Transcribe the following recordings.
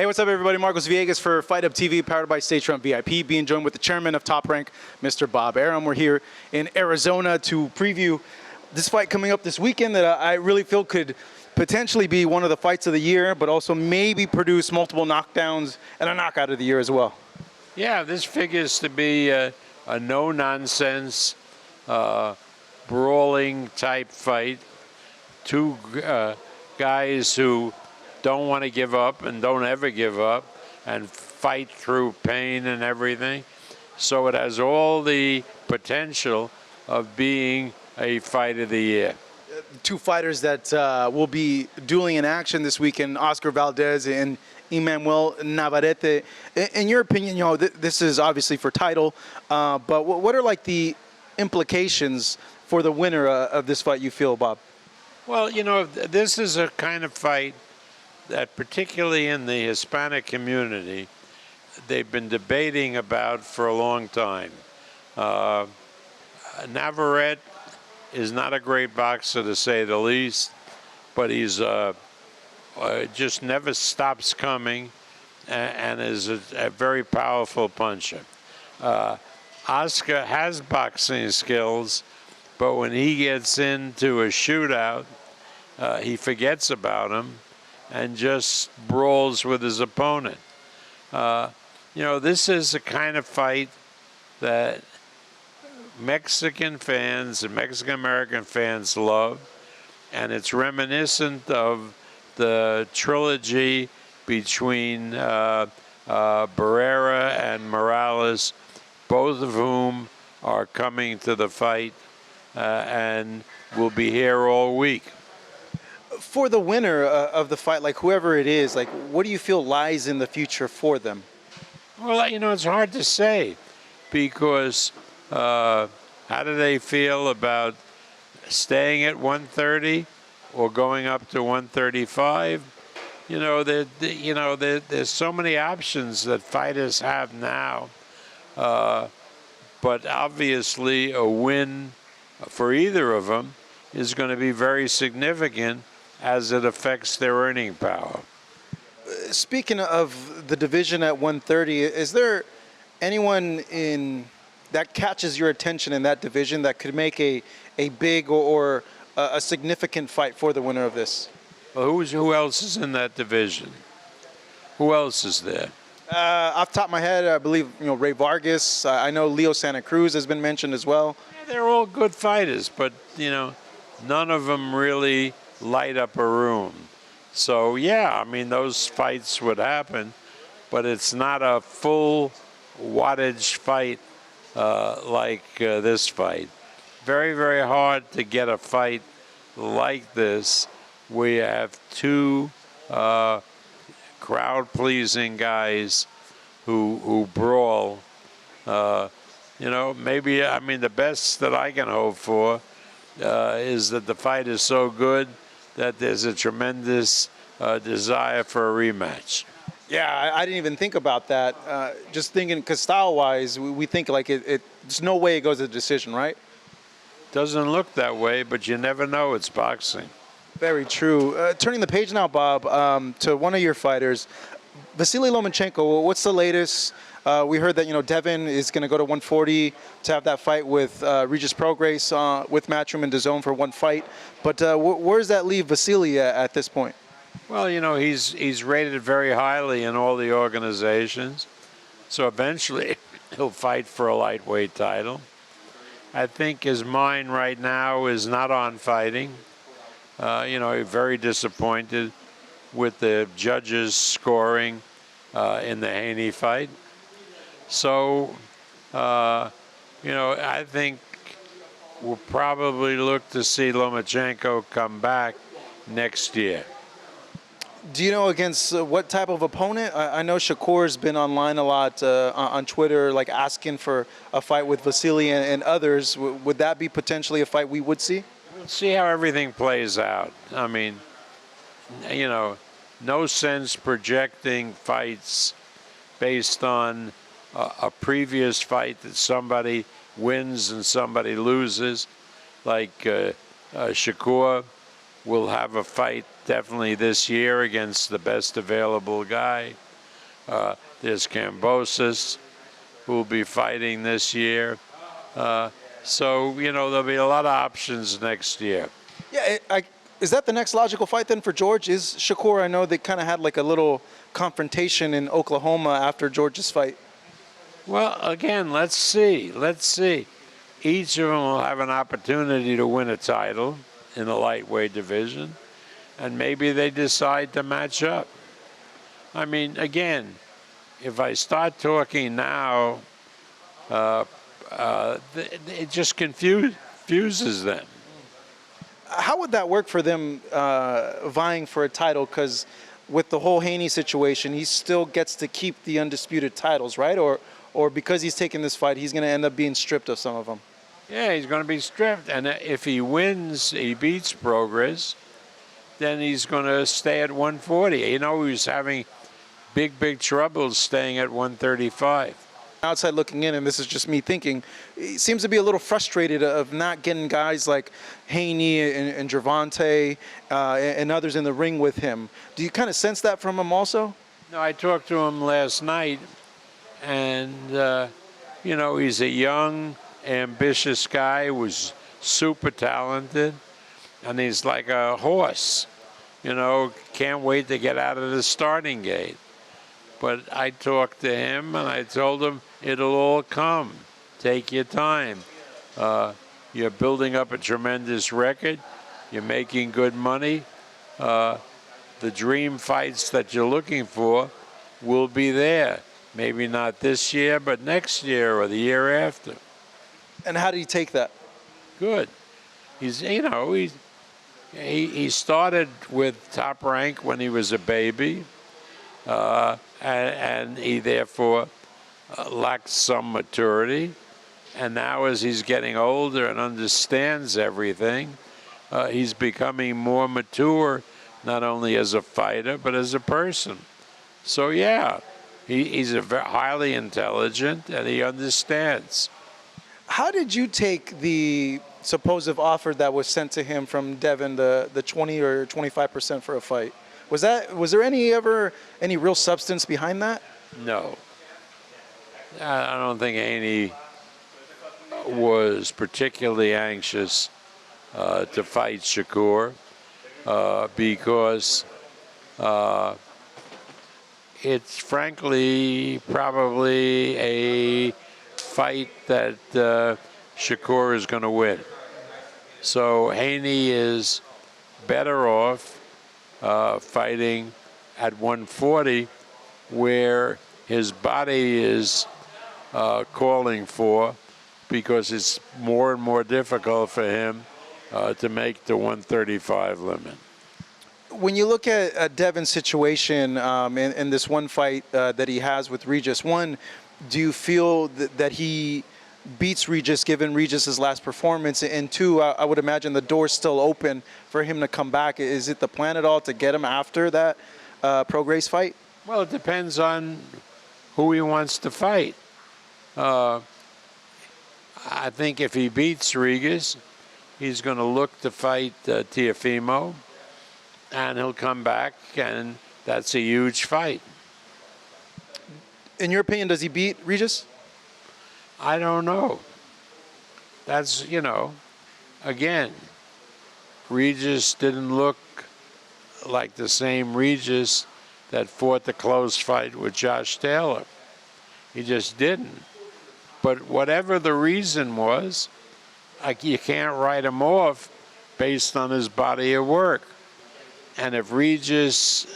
Hey, what's up, everybody? Marcos Villegas for Fight Up TV, powered by stagefront VIP, being joined with the chairman of Top Rank, Mr. Bob Arum. We're here in Arizona to preview this fight coming up this weekend that I really feel could potentially be one of the fights of the year, but also maybe produce multiple knockdowns and a knockout of the year as well. Yeah, this figures to be a no-nonsense, brawling type fight. Two guys who don't want to give up and don't ever give up and fight through pain and everything. So it has all the potential of being a fight of the year. Two fighters that will be dueling in action this weekend, Oscar Valdez and Emmanuel Navarrete. In your opinion, you know, this is obviously for title, but what are like the implications for the winner of this fight, you feel, Bob? Well, you know, this is a kind of fight that particularly in the Hispanic community, they've been debating about for a long time. Navarrete is not a great boxer, to say the least, but he's just never stops coming and is a very powerful puncher. Oscar has boxing skills, but when he gets into a shootout, he forgets about him and just brawls with his opponent. You know, this is the kind of fight that Mexican fans and Mexican-American fans love, and it's reminiscent of the trilogy between Barrera and Morales, both of whom are coming to the fight and will be here all week. For the winner of the fight, like whoever it is, like what do you feel lies in the future for them? Well, you know, it's hard to say because how do they feel about staying at 130 or going up to 135? You know, there's so many options that fighters have now, but obviously a win for either of them is going to be very significant as it affects their earning power. Speaking of the division at 130, is there anyone that catches your attention in that division that could make a big or a significant fight for the winner of this? Well, who else is in that division? Who else is there? Off the top of my head, I believe Ray Vargas. I know Leo Santa Cruz has been mentioned as well. Yeah, they're all good fighters, but none of them really light up a room. So yeah, I mean those fights would happen, but it's not a full wattage fight like this fight. Very, very hard to get a fight like this. We have two crowd-pleasing guys who brawl. Maybe, I mean, the best that I can hope for is that the fight is so good that there's a tremendous desire for a rematch. Yeah, I didn't even think about that. Just thinking, because style-wise, we think like there's no way it goes to decision, right? Doesn't look that way, but you never know. It's boxing. Very true. Turning the page now, Bob, to one of your fighters, Vasily Lomachenko. What's the latest? We heard that Devin is going to go to 140 to have that fight with Regis Prograis with Matchroom and DAZN for one fight. But where does that leave Vasily at this point? Well, he's rated very highly in all the organizations, so eventually he'll fight for a lightweight title. I think his mind right now is not on fighting. Very disappointed with the judges' scoring in the Haney fight. So, I think we'll probably look to see Lomachenko come back next year. Do you know against what type of opponent? I know Shakur's been online a lot on Twitter, like asking for a fight with Vasily and others. Would that be potentially a fight we would see? We'll see how everything plays out. I mean, no sense projecting fights based on a previous fight that somebody wins and somebody loses. Like Shakur will have a fight definitely this year against the best available guy. There's Cambosis, who will be fighting this year. So, there'll be a lot of options next year. Yeah, is that the next logical fight then for George? Is Shakur? I know they kind of had like a little confrontation in Oklahoma after George's fight. Well, again, let's see. Let's see. Each of them will have an opportunity to win a title in the lightweight division, and maybe they decide to match up. I mean, again, if I start talking now, it just confuses them. How would that work for them vying for a title? Because with the whole Haney situation, he still gets to keep the undisputed titles, right? Or because he's taking this fight, he's going to end up being stripped of some of them. Yeah, he's going to be stripped. And if he wins, he beats Prograis, then he's going to stay at 140. He was having big trouble staying at 135. Outside looking in, and this is just me thinking, he seems to be a little frustrated of not getting guys like Haney and Gervonta and others in the ring with him. Do you kind of sense that from him also? No, I talked to him last night, and, he's a young, ambitious guy who's super talented, and he's like a horse. Can't wait to get out of the starting gate. But I talked to him, and I told him, it'll all come. Take your time. You're building up a tremendous record. You're making good money. The dream fights that you're looking for will be there. Maybe not this year, but next year or the year after. And how did he take that? Good. He started with Top Rank when he was a baby, and he therefore lacked some maturity. And now as he's getting older and understands everything, he's becoming more mature, not only as a fighter, but as a person. So, yeah, he's highly intelligent, and he understands. How did you take the supposed offer that was sent to him from Devin, the 20 or 25% for a fight? Was there any real substance behind that? No. I don't think Haney was particularly anxious to fight Shakur because it's frankly probably a fight that Shakur is going to win. So Haney is better off fighting at 140, where his body is calling for, because it's more and more difficult for him to make the 135 limit. When you look at Devin's situation in this one fight that he has with Regis, one, do you feel that he beats Regis given Regis's last performance? And two, I would imagine the door's still open for him to come back. Is it the plan at all to get him after that Prograis fight? Well, it depends on who he wants to fight. I think if he beats Regis, he's going to look to fight Teofimo, and he'll come back, and that's a huge fight. In your opinion, does he beat Regis? I don't know. That's, again, Regis didn't look like the same Regis that fought the close fight with Josh Taylor. He just didn't. But whatever the reason was, you can't write him off based on his body of work. And if Regis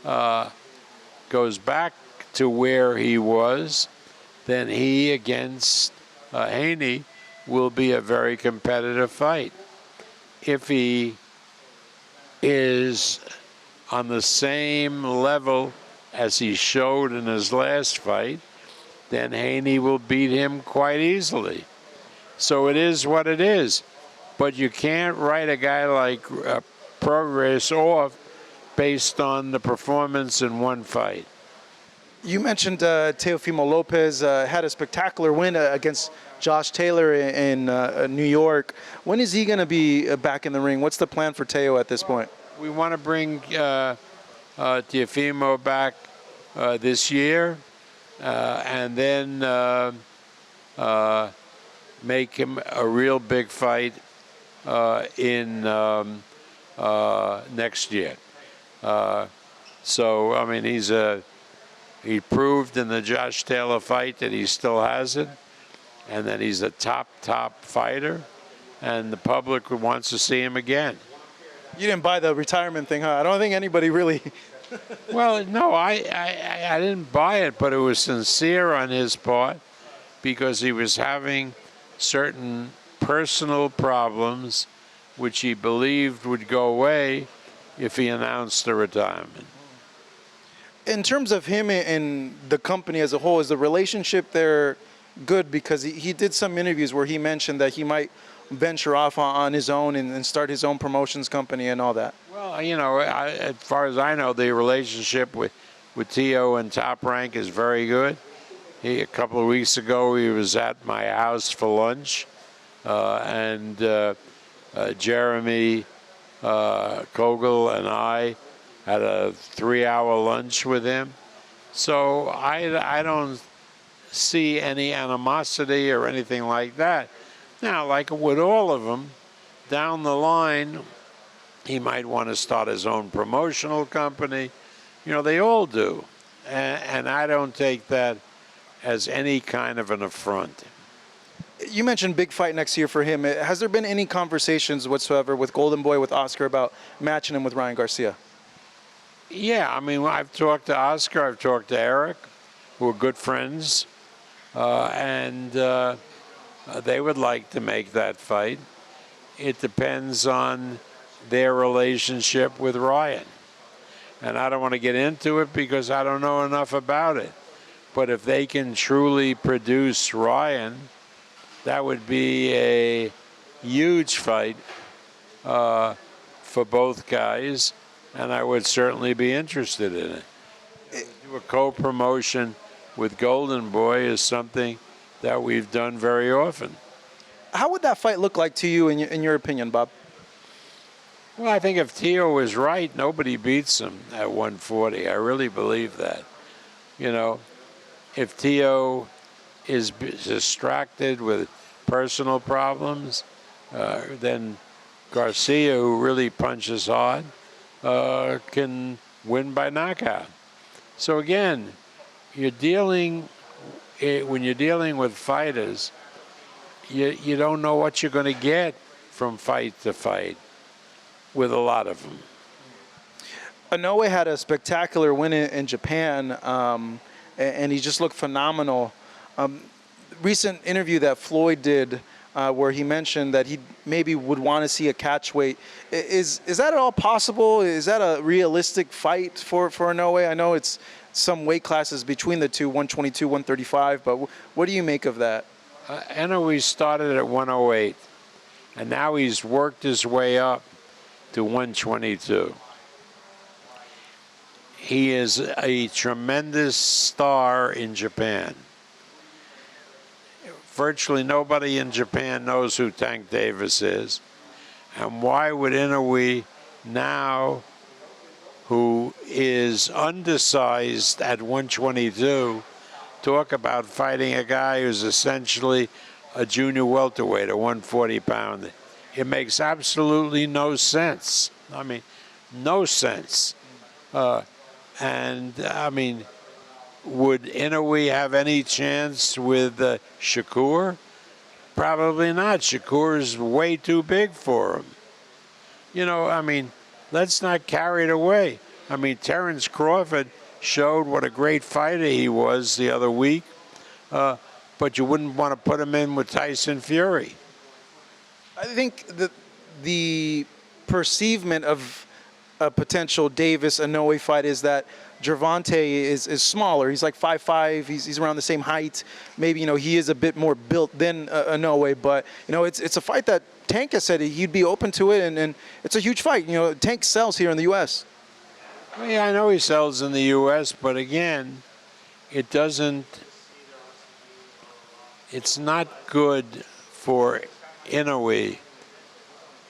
goes back to where he was, then he against Haney will be a very competitive fight. If he is on the same level as he showed in his last fight, then Haney will beat him quite easily. So it is what it is. But you can't write a guy like Prograis off based on the performance in one fight. You mentioned Teofimo Lopez had a spectacular win against Josh Taylor in New York. When is he going to be back in the ring? What's the plan for Teo at this point? We want to bring Teofimo back this year, and then make him a real big fight in next year. So I mean, he proved in the Josh Taylor fight that he still has it, and that he's a top fighter, and the public wants to see him again. You didn't buy the retirement thing, huh? I don't think anybody really. Well, no, I didn't buy it, but it was sincere on his part because he was having certain personal problems which he believed would go away if he announced the retirement. In terms of him and the company as a whole, is the relationship there good? Because he did some interviews where he mentioned that he might venture off on his own and start his own promotions company and all that. Well, you know, as far as I know, the relationship with Teo and Top Rank is very good. A couple of weeks ago, he was at my house for lunch, and Jeremy Kogel and I had a 3-hour lunch with him. So I don't see any animosity or anything like that. Now, like with all of them, down the line, he might want to start his own promotional company. You know, they all do. And I don't take that as any kind of an affront. You mentioned big fight next year for him. Has there been any conversations whatsoever with Golden Boy, with Oscar, about matching him with Ryan Garcia? Yeah, I mean, I've talked to Oscar, I've talked to Eric, who are good friends, and they would like to make that fight. It depends on their relationship with Ryan. And I don't want to get into it because I don't know enough about it. But if they can truly produce Ryan, that would be a huge fight for both guys, and I would certainly be interested in it. Do a co-promotion with Golden Boy is something that we've done very often. How would that fight look like to you, in your opinion, Bob? Well, I think if Teo is right, nobody beats him at 140. I really believe that. You know, if Teo is distracted with personal problems, then Garcia, who really punches hard, can win by knockout. So again, when you're dealing with fighters, you don't know what you're going to get from fight to fight with a lot of them. Inoue had a spectacular win in Japan, and he just looked phenomenal. Recent interview that Floyd did, where he mentioned that he maybe would want to see a catch weight. Is that at all possible? Is that a realistic fight for Inoue? I know it's some weight classes between the two, 122, 135, but what do you make of that? Inoue started at 108, and now he's worked his way up to 122. He is a tremendous star in Japan. Virtually nobody in Japan knows who Tank Davis is. And why would Inoue now, who is undersized at 122, talk about fighting a guy who's essentially a junior welterweight, a 140-pounder? It makes absolutely no sense. I mean, no sense. And, I mean, would Inoue have any chance with Shakur? Probably not. Shakur is way too big for him. You know, I mean, let's not carry it away. I mean, Terence Crawford showed what a great fighter he was the other week, but you wouldn't want to put him in with Tyson Fury. I think the perceivement of a potential Davis-Inoue fight is that Gervonta is smaller. He's like 5'5". He's around the same height. Maybe, you know, he is a bit more built than Inoue, but, you know, it's a fight that Tank has said he'd be open to it, and it's a huge fight. You know, Tank sells here in the U.S. Well, yeah, I know he sells in the U.S., but again, it doesn't. It's not good for Inoue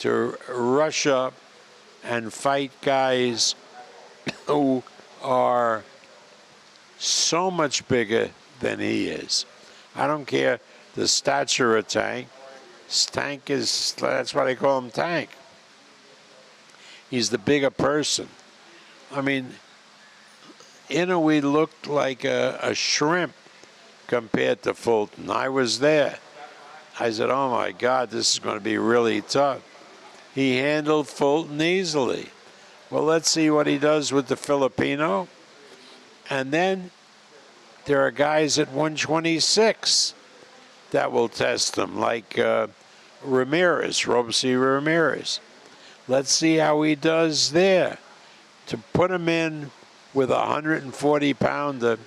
to rush up and fight guys who are so much bigger than he is. I don't care the stature of Tank. Tank is, that's why they call him Tank. He's the bigger person. I mean, Inoue looked like a shrimp compared to Fulton. I was there. I said, oh my God, this is going to be really tough. He handled Fulton easily. Well, let's see what he does with the Filipino. And then there are guys at 126 that will test him, like Ramirez, Robesy Ramirez. Let's see how he does there. To put him in with a 140-pounder,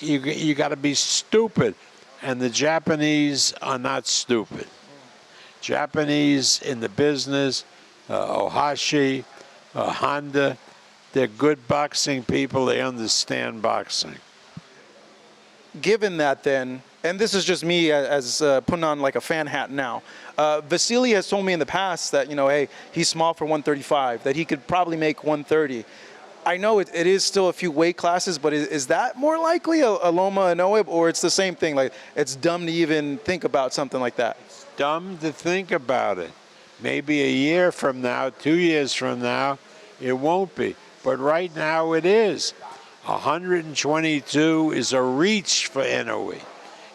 you got to be stupid. And the Japanese are not stupid. Japanese in the business, Ohashi, Honda, they're good boxing people. They understand boxing. Given that then, and this is just me as putting on like a fan hat now, Vasily has told me in the past that, you know, hey, he's small for 135, that he could probably make 130. I know it is still a few weight classes, but is that more likely a Loma Inoue, or it's the same thing? Like, it's dumb to even think about something like that. It's dumb to think about it. Maybe a year from now, 2 years from now, it won't be. But right now it is. 122 is a reach for Inoue.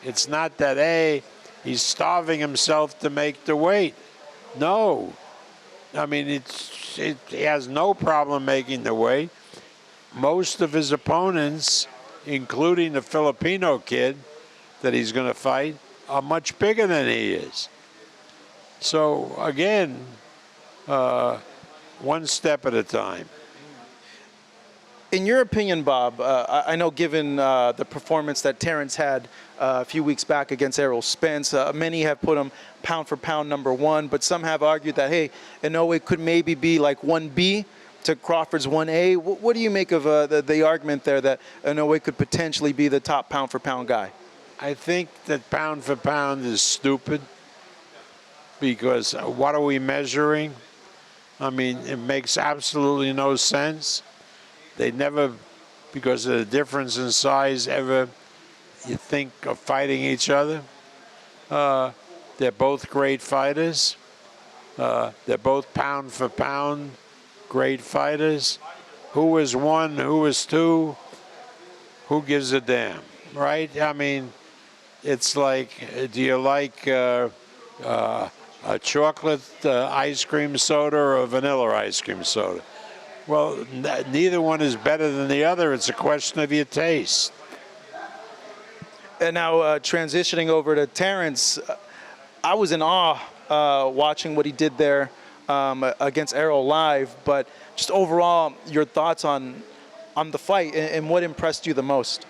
It's not that, hey, he's starving himself to make the weight. No. I mean, he has no problem making the weight. Most of his opponents, including the Filipino kid that he's going to fight, are much bigger than he is. So, again, one step at a time. In your opinion, Bob, I know given the performance that Terence had a few weeks back against Errol Spence, many have put him pound for pound #1, but some have argued that, hey, Inoue could maybe be like 1B to Crawford's 1A. What do you make of the argument there that Inoue could potentially be the top pound for pound guy? I think that pound for pound is stupid because what are we measuring? I mean, it makes absolutely no sense. They never, because of the difference in size, ever you think of fighting each other. They're both great fighters. They're both pound for pound great fighters. Who was 1? Who was 2? Who gives a damn, right? I mean, it's like, do you like a chocolate ice cream soda or a vanilla ice cream soda? Well, neither one is better than the other. It's a question of your taste. And now transitioning over to Terence, I was in awe watching what he did there against Errol live. But just overall, your thoughts on the fight and what impressed you the most?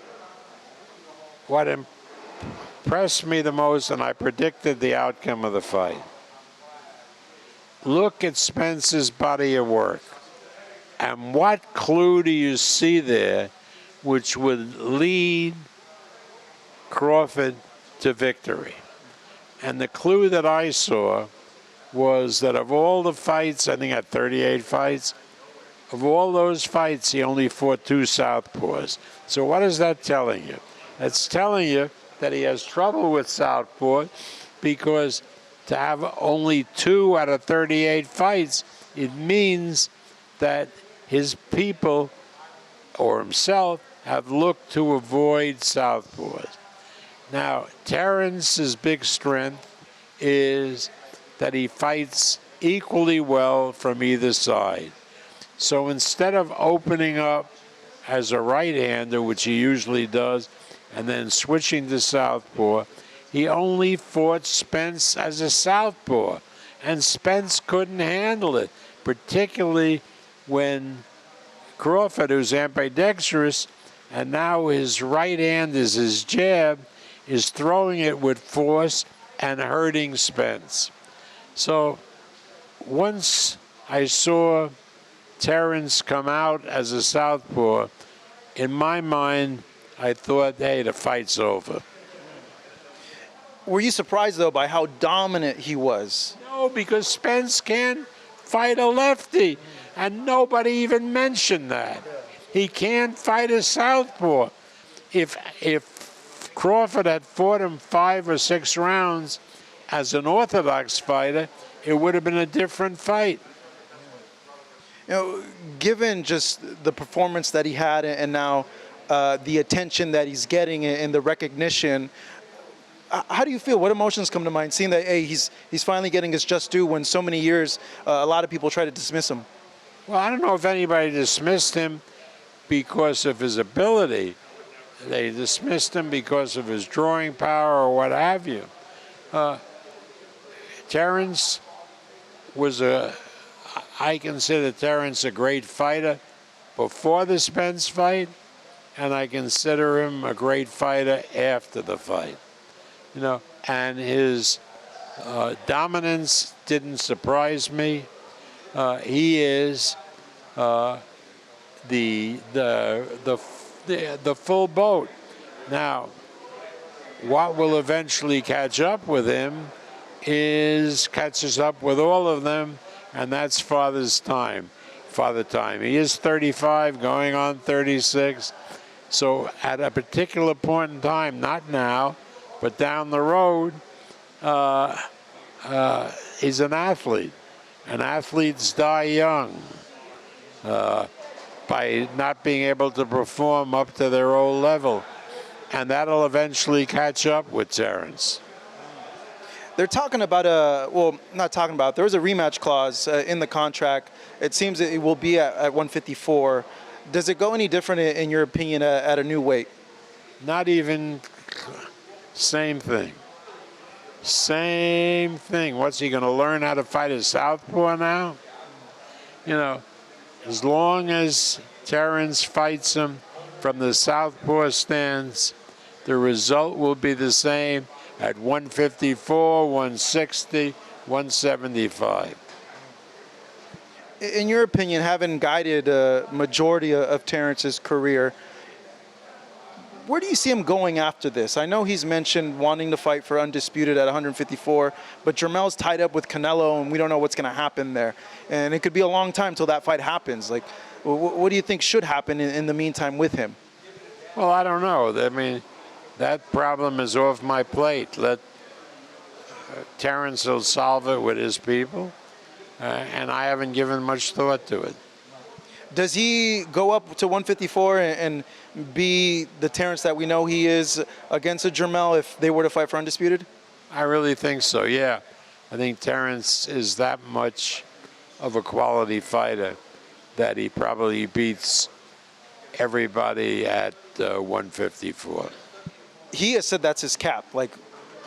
What impressed me the most, and I predicted the outcome of the fight. Look at Spence's body of work. And what clue do you see there which would lead Crawford to victory? And the clue that I saw was that of all the fights, I think at 38 fights, of all those fights, he only fought 2 southpaws. So what is that telling you? That's telling you that he has trouble with southpaw, because to have only 2 out of 38 fights, it means that his people or himself have looked to avoid southpaws. Now, Terence's big strength is that he fights equally well from either side. So instead of opening up as a right-hander, which he usually does, and then switching to southpaw, he only fought Spence as a southpaw, and Spence couldn't handle it, particularly when Crawford, who's ambidextrous, and now his right hand is his jab, is throwing it with force and hurting Spence. So once I saw Terence come out as a southpaw, in my mind, I thought, hey, the fight's over. Were you surprised, though, by how dominant he was? No, because Spence can't fight a lefty, and nobody even mentioned that. He can't fight a southpaw. if Crawford had fought him 5 or 6 rounds as an orthodox fighter, it would have been a different fight. You know, given just the performance that he had and now the attention that he's getting and the recognition, how do you feel? What emotions come to mind seeing that, hey, he's finally getting his just due when so many years a lot of people try to dismiss him? Well, I don't know if anybody dismissed him because of his ability. They dismissed him because of his drawing power or what have you. Terence was I consider Terence a great fighter before the Spence fight, and I consider him a great fighter after the fight. You know, and his dominance didn't surprise me. He is the full boat. Now, what will eventually catch up with him catches up with all of them, and that's father time. He is 35, going on 36. So at a particular point in time, not now, but down the road, he's an athlete. And athletes die young by not being able to perform up to their old level. And that'll eventually catch up with Terence. They're talking about not talking about, there was a rematch clause in the contract. It seems that it will be at 154. Does it go any different, in your opinion, at a new weight? Not even. Same thing. Same thing. What's he going to learn how to fight a southpaw now? You know, as long as Terence fights him from the southpaw stance, the result will be the same at 154, 160, 175. In your opinion, having guided a majority of Terence's career, where do you see him going after this? I know he's mentioned wanting to fight for undisputed at 154, but Jermel's tied up with Canelo, and we don't know what's going to happen there. And it could be a long time till that fight happens. Like, what do you think should happen in the meantime with him? Well, I don't know. I mean, that problem is off my plate. Let Terence will solve it with his people, and I haven't given much thought to it. Does he go up to 154 and be the Terence that we know he is against a Jermel if they were to fight for undisputed? I really think so, yeah. I think Terence is that much of a quality fighter that he probably beats everybody at 154. He has said that's his cap. Like,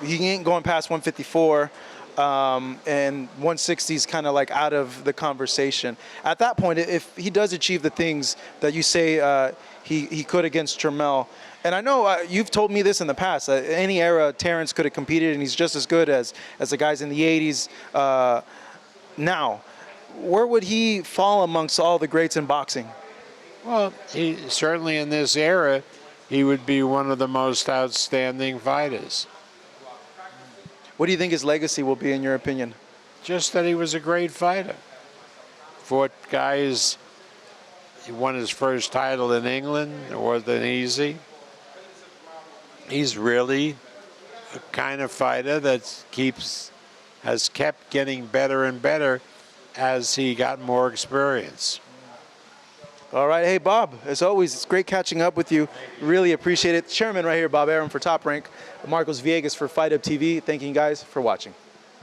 he ain't going past 154. And 160 is kind of like out of the conversation. At that point, if he does achieve the things that you say he could against Jermel, and I know you've told me this in the past, any era Terence could have competed, and he's just as good as the guys in the 80s. Now, where would he fall amongst all the greats in boxing? Well, he certainly in this era, he would be one of the most outstanding fighters. What do you think his legacy will be, in your opinion? Just that he was a great fighter. Fought guys. He won his first title in England. It wasn't easy. He's really a kind of fighter that has kept getting better and better as he got more experience. All right. Hey, Bob, as always, it's great catching up with you. Really appreciate it. Chairman right here, Bob Arum for Top Rank. Marcos Villegas for Fight Up TV. Thanking you guys for watching.